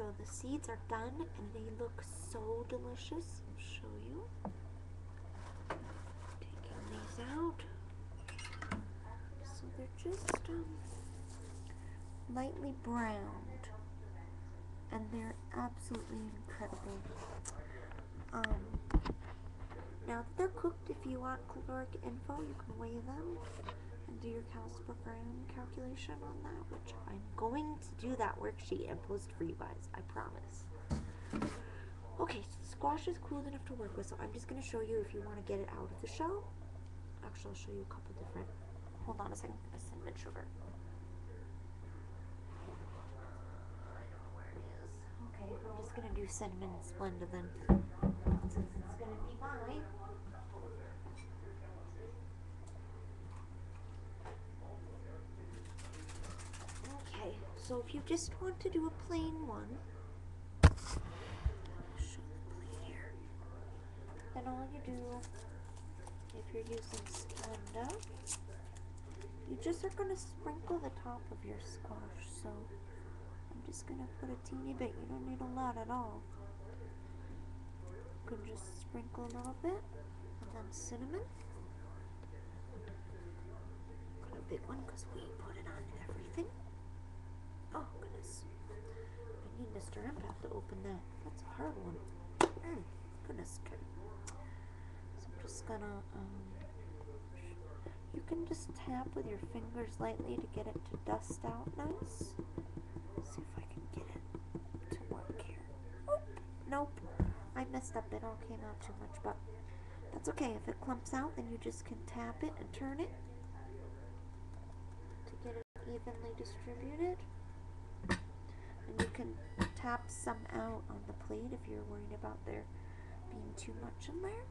So the seeds are done and they look so delicious. I'll show you. Taking these out. So they're just lightly browned and they're absolutely incredible. Now that they're cooked, if you want caloric info, you can weigh them and do your calories per gram calculation on that, which I'm going to do that worksheet and post for you guys, I promise. Okay, so the squash is cool enough to work with, so I'm just going to show you if you want to get it out of the shell. Actually, I'll show you a couple different. Hold on a second, cinnamon sugar. Okay, I'm just going to do cinnamon Splenda then, since it's going to be mine. Okay, so if you just want to do a plain one, show the plate here. Then all you do, if you're using Splenda, you just are going to sprinkle the top of your squash. So I'm just going to put a teeny bit. You don't need a lot at all. You can just sprinkle a little bit, and then cinnamon. Got a big one because we put it on everything. Oh goodness, I need Mr. Empath to open that. That's a hard one. Goodness. Okay. So I'm just gonna, you can just tap with your fingers lightly to get it to dust out nice. Let's see if I can get it to work here. Oh, nope, I messed up. It all came out too much, but that's okay. If it clumps out, then you just can tap it and turn it to get it evenly distributed. And you can tap some out on the plate if you're worried about there being too much in there.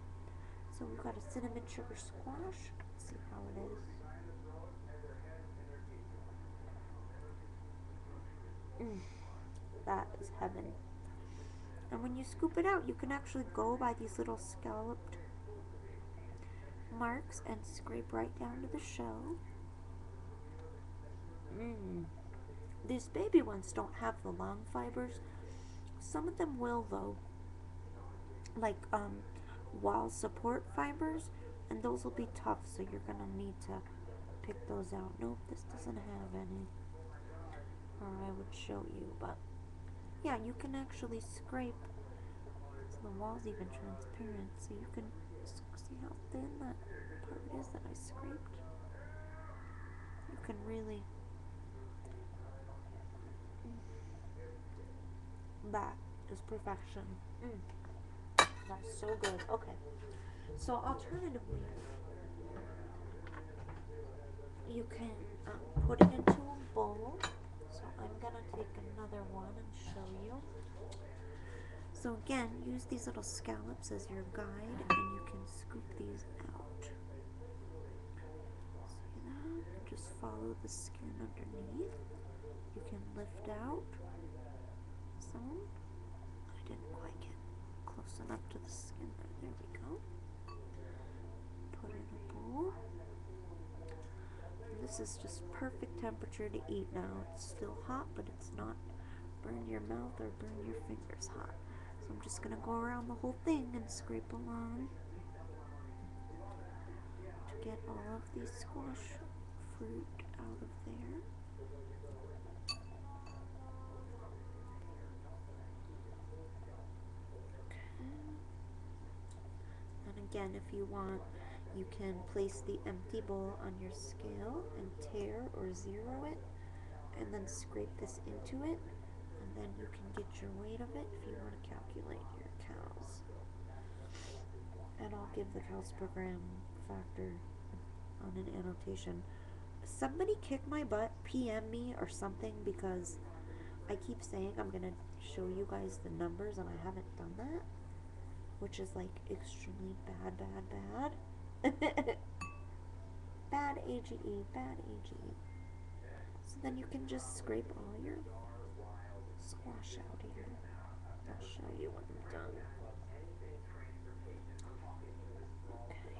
So we've got a cinnamon sugar squash. Let's see how it is. That is heaven. And when you scoop it out, you can actually go by these little scalloped marks and scrape right down to the shell. These baby ones don't have the long fibers. Some of them will though. Like wall support fibers, and those will be tough, so you're gonna need to pick those out. Nope, this doesn't have any, or I would show you, but yeah, you can actually scrape. So the wall's even transparent, so you can see how thin that part is that I scraped. You can really, that is perfection. That's so good. Okay, so alternatively, you can put it into a bowl. So I'm gonna take another one and show you. So again, use these little scallops as your guide, and you can scoop these out. See that? Just follow the skin underneath. You can lift out some. I didn't quite get close enough to the skin there. There we go. Put in a bowl. And this is just perfect temperature to eat now. It's still hot, but it's not burn your mouth or burn your fingers hot. So I'm just going to go around the whole thing and scrape along to get all of the squash fruit out of there. Again, if you want, you can place the empty bowl on your scale and tear or zero it, and then scrape this into it, and then you can get your weight of it if you want to calculate your calories. And I'll give the calories per gram factor on an annotation. Somebody kick my butt, PM me or something, because I keep saying I'm going to show you guys the numbers and I haven't done that. Which is like extremely bad. Bad AGE, bad AGE. So then you can just scrape all your squash out here. I'll show you when I'm done. Okay.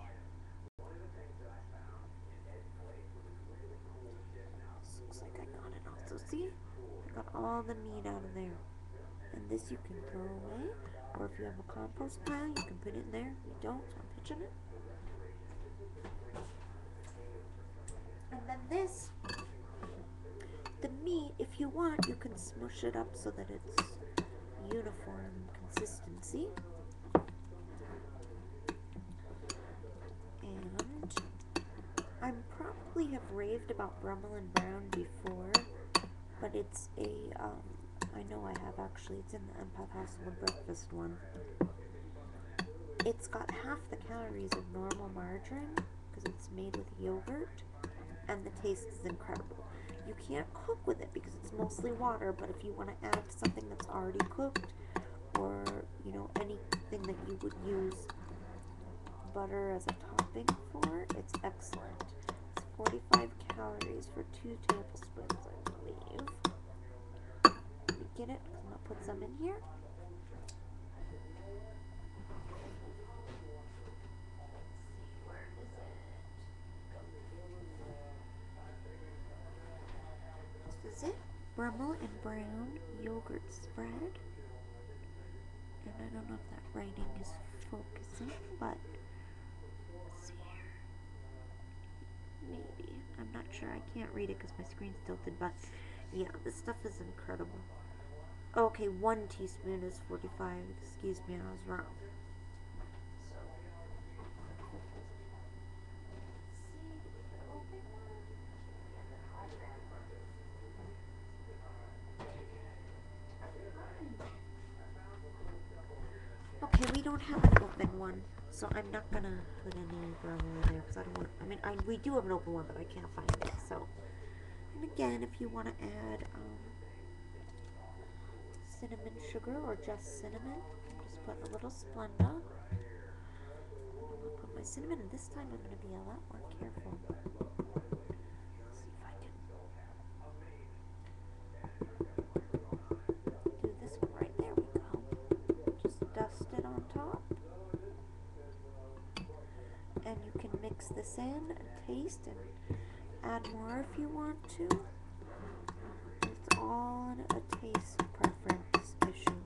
This looks like I got it all. So see? I got all the meat out of there. this you can throw away, or if you have a compost pile, you can put it in there. We don't, so I'm pitching it. And then this, the meat, if you want, you can smush it up so that it's uniform consistency. And I probably have raved about Brummel and Brown before, but it's a, I know I have actually, it's in the Empath Household Breakfast one. It's got half the calories of normal margarine, because it's made with yogurt, and the taste is incredible. You can't cook with it because it's mostly water, but if you want to add something that's already cooked, or, you know, anything that you would use butter as a topping for, it's excellent. It's 45 calories for 2 tablespoons, I believe. Let me get it, because I'm going to put some in here. This is it. Brummel and Brown yogurt spread. And I don't know if that writing is focusing, but let's see here. Maybe. I'm not sure. I can't read it because my screen's tilted, but yeah, this stuff is incredible. Okay, 1 teaspoon is 45. Excuse me, I was wrong. Okay, we don't have an open one, so I'm not gonna put any Brummel in there because I don't want. I mean, we do have an open one, but I can't find it. So, and again, if you want to add cinnamon sugar or just cinnamon, just put a little Splenda. I'm gonna put my cinnamon, and this time I'm gonna be a lot more careful. Let's see if I can do this one right there. We go. Just dust it on top. And you can mix this in and taste and add more if you want to. It's all a taste preference issue.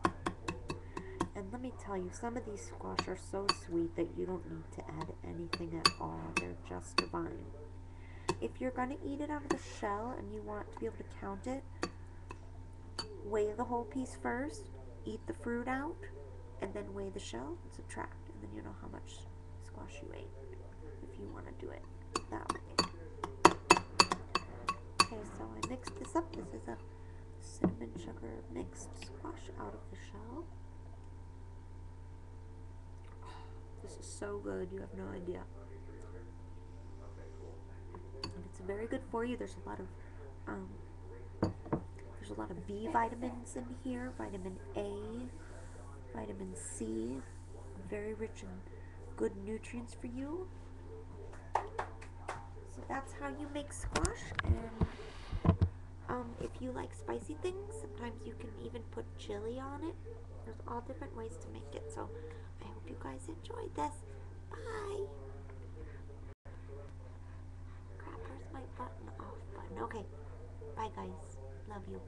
And let me tell you, some of these squash are so sweet that you don't need to add anything at all. They're just divine. If you're going to eat it out of the shell and you want to be able to count it, weigh the whole piece first, eat the fruit out, and then weigh the shell and subtract. And then you know how much squash you ate, if you want to do it that way. Okay, so I mixed this up. This is a cinnamon sugar mixed squash out of the shell. This is so good, you have no idea. And it's very good for you. There's a lot of B vitamins in here, vitamin A, vitamin C, very rich in good nutrients for you. So that's how you make squash. And if you like spicy things, sometimes you can even put chili on it. There's all different ways to make it. So I hope you guys enjoyed this. Bye. Crap, where's my button off button? Okay. Bye guys. Love you.